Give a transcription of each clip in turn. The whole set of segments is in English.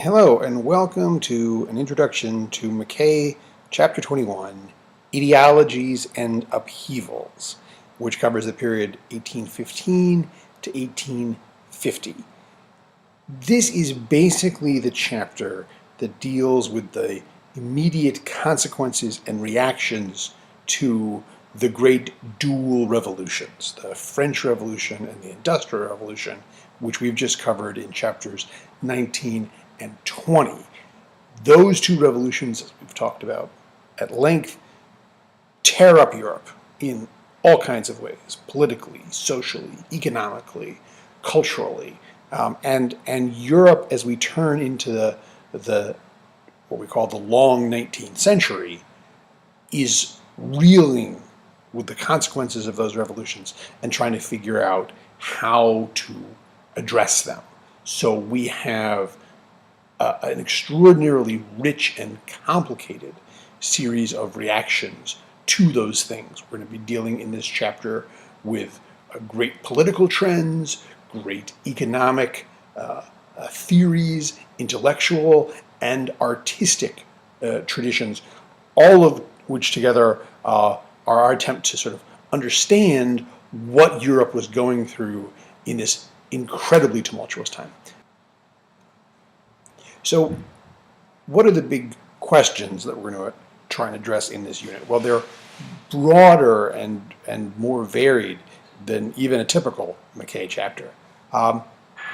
Hello and welcome to an introduction to McKay, Chapter 21, Ideologies and Upheavals, which covers the period 1815 to 1850. This is basically the chapter that deals with the immediate consequences and reactions to the great dual revolutions, the French Revolution and the Industrial Revolution, which we've just covered in chapters 19 and 20. Those two revolutions, as we've talked about at length, tear up Europe in all kinds of ways, politically, socially, economically, culturally, and Europe, as we turn into the what we call the long 19th century, is reeling with the consequences of those revolutions and trying to figure out how to address them. So we have an extraordinarily rich and complicated series of reactions to those things. We're going to be dealing in this chapter with great political trends, great economic theories, intellectual and artistic traditions, all of which together are our attempt to sort of understand what Europe was going through in this incredibly tumultuous time. So what are the big questions that we're going to try and address in this unit? Well, they're broader and more varied than even a typical McKay chapter. You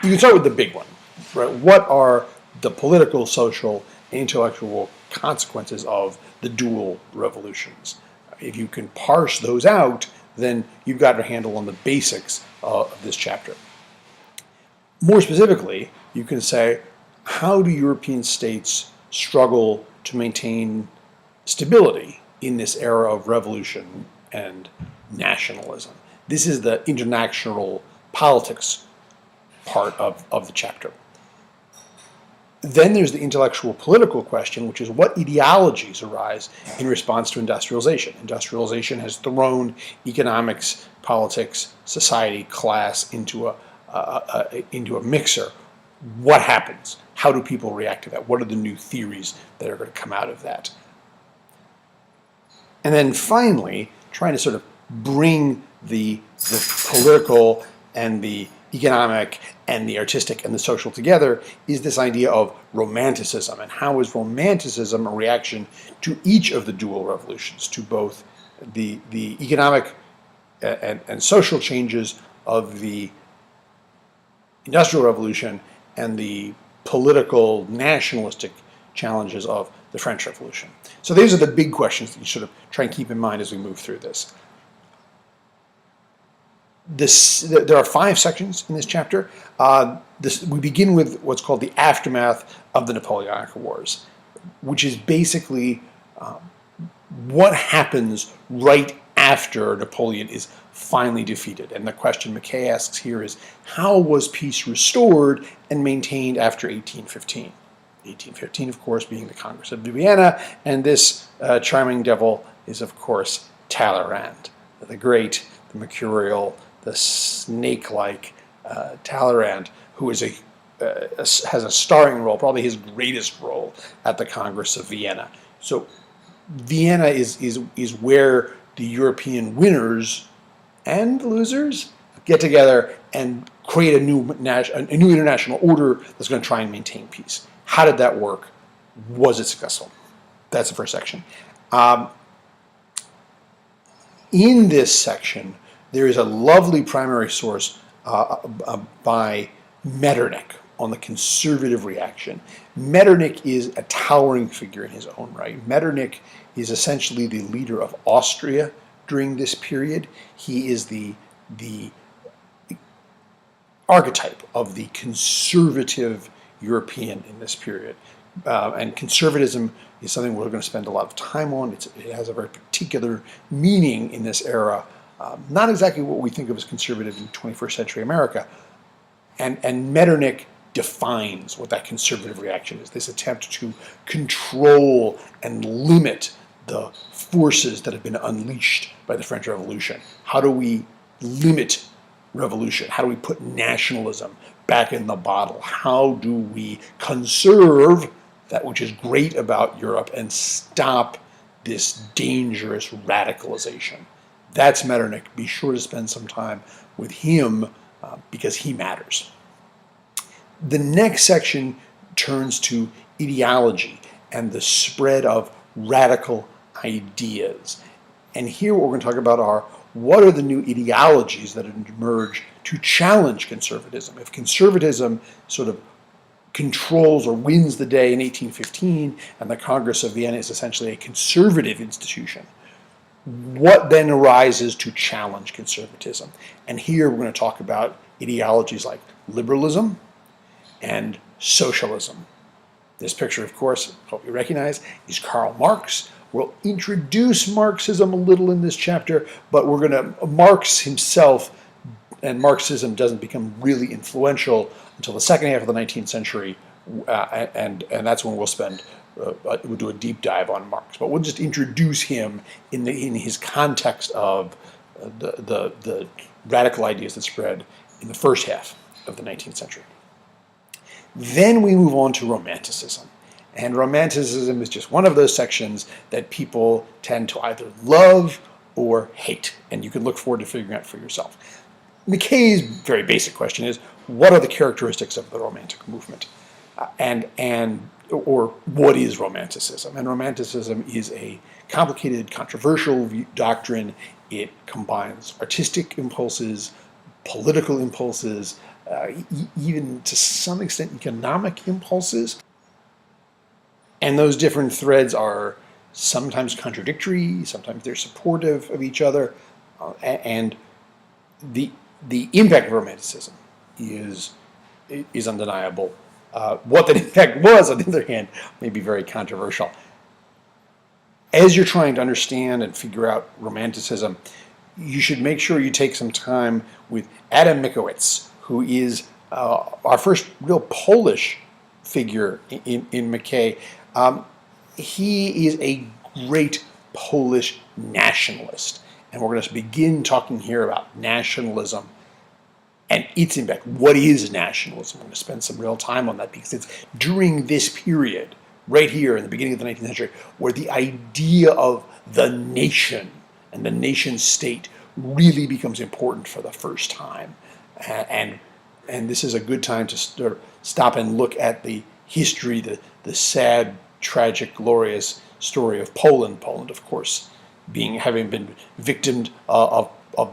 can start with the big one, right? What are the political, social, and intellectual consequences of the dual revolutions? If you can parse those out, then you've got a handle on the basics of this chapter. More specifically, you can say, how do European states struggle to maintain stability in this era of revolution and nationalism? This is the international politics part of the chapter. Then there's the intellectual political question, which is what ideologies arise in response to industrialization. Industrialization has thrown economics, politics, society, class into a mixer. What happens? How do people react to that? What are the new theories that are going to come out of that? And then finally, trying to sort of bring the political and the economic and the artistic and the social together is this idea of romanticism, and how is romanticism a reaction to each of the dual revolutions, to both the economic and social changes of the Industrial Revolution and the political nationalistic challenges of the French Revolution. So these are the big questions that you sort of try and keep in mind as we move through this. There are 5 sections in this chapter. We begin with what's called the aftermath of the Napoleonic Wars, which is basically what happens right after Napoleon is finally defeated. And the question McKay asks here is, how was peace restored and maintained after 1815? 1815, of course, being the Congress of Vienna, and this charming devil is, of course, Talleyrand, the great, the mercurial, the snake-like Talleyrand, who is has a starring role, probably his greatest role, at the Congress of Vienna. So Vienna is where the European winners and losers get together and create a new international order that's going to try and maintain peace. How did that work? Was it successful? That's the first section. In this section, there is a lovely primary source by Metternich on the conservative reaction. Metternich is a towering figure in his own right. Metternich is essentially the leader of Austria during this period. He is the archetype of the conservative European in this period. And conservatism is something we're going to spend a lot of time on. It has a very particular meaning in this era. Not exactly what we think of as conservative in 21st century America. And Metternich defines what that conservative reaction is, this attempt to control and limit the forces that have been unleashed by the French Revolution. How do we limit revolution? How do we put nationalism back in the bottle? How do we conserve that which is great about Europe and stop this dangerous radicalization? That's Metternich. Be sure to spend some time with him because he matters. The next section turns to ideology and the spread of radical ideas. And here what we're going to talk about are what are the new ideologies that emerge to challenge conservatism. If conservatism sort of controls or wins the day in 1815 and the Congress of Vienna is essentially a conservative institution, what then arises to challenge conservatism? And here we're going to talk about ideologies like liberalism and socialism. This picture, of course, I hope you recognize, is Karl Marx. We'll introduce Marxism a little in this chapter, but we're going to, Marx himself and Marxism doesn't become really influential until the second half of the 19th century, and that's when we'll do a deep dive on Marx. But we'll just introduce him in his context of the radical ideas that spread in the first half of the 19th century. Then we move on to Romanticism. And Romanticism is just one of those sections that people tend to either love or hate. And you can look forward to figuring out for yourself. McKay's very basic question is, what are the characteristics of the Romantic movement? Or what is Romanticism? And Romanticism is a complicated, controversial doctrine. It combines artistic impulses, political impulses, even to some extent economic impulses. And those different threads are sometimes contradictory, sometimes they're supportive of each other, and the impact of Romanticism is undeniable. What that impact was, on the other hand, may be very controversial. As you're trying to understand and figure out Romanticism, you should make sure you take some time with Adam Mickiewicz, who is our first real Polish figure in McKay. He is a great Polish nationalist, and we're going to begin talking here about nationalism and its impact. What is nationalism? We're going to spend some real time on that because it's during this period, right here in the beginning of the 19th century, where the idea of the nation and the nation state really becomes important for the first time. And this is a good time to stop and look at the history, the sad, tragic, glorious story of Poland. Poland, of course, having been victimed of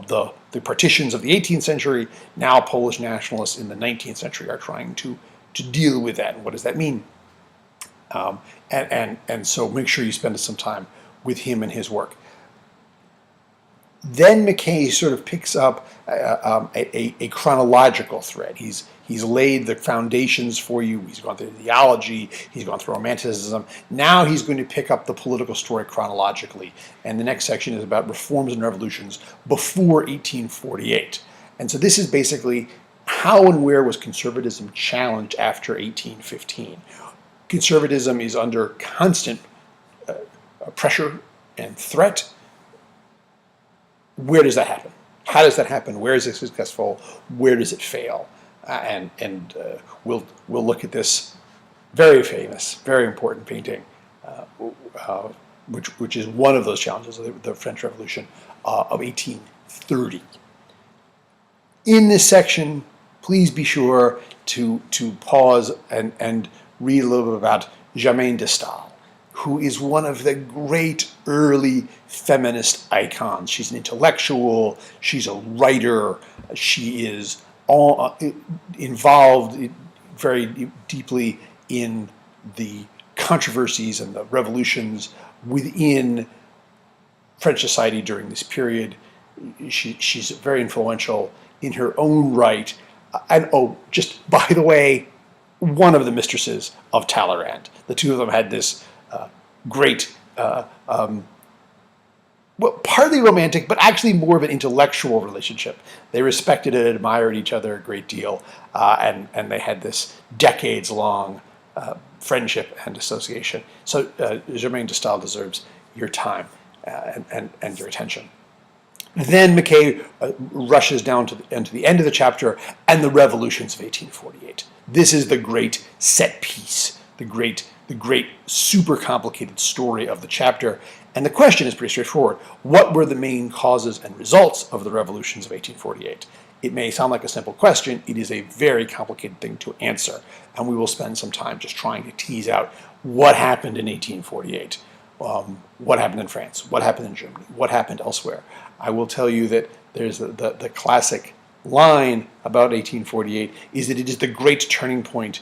the partitions of the 18th century. Now Polish nationalists in the 19th century are trying to deal with that. And what does that mean? And so make sure you spend some time with him and his work. Then McKay sort of picks up a chronological thread. He's laid the foundations for you. He's gone through theology. He's gone through Romanticism. Now he's going to pick up the political story chronologically. And the next section is about reforms and revolutions before 1848. And so this is basically how and where was conservatism challenged after 1815. Conservatism is under constant pressure and threat. Where does that happen? How does that happen? Where is it successful? Where does it fail? And we'll look at this very famous, very important painting, which is one of those challenges of the French Revolution of 1830. In this section, please be sure to pause and read a little bit about Germaine de Staël, who is one of the great early feminist icons. She's an intellectual, she's a writer, she is involved very deeply in the controversies and the revolutions within French society during this period. She's very influential in her own right. And just by the way, one of the mistresses of Talleyrand. The two of them had this great, partly romantic, but actually more of an intellectual relationship. They respected and admired each other a great deal, and they had this decades-long friendship and association. So Germaine de Staël deserves your time and your attention. Then Mackay rushes down to the end of the chapter and the revolutions of 1848. This is the great set piece, the great super complicated story of the chapter. And the question is pretty straightforward. What were the main causes and results of the revolutions of 1848? It may sound like a simple question. It is a very complicated thing to answer. And we will spend some time just trying to tease out what happened in 1848. What happened in France? What happened in Germany? What happened elsewhere? I will tell you that there's the classic line about 1848 is that it is the great turning point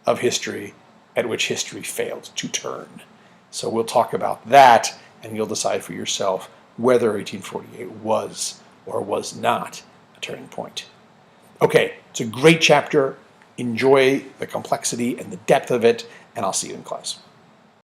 of history at which history failed to turn. So we'll talk about that, and you'll decide for yourself whether 1848 was or was not a turning point. Okay, it's a great chapter. Enjoy the complexity and the depth of it, and I'll see you in class.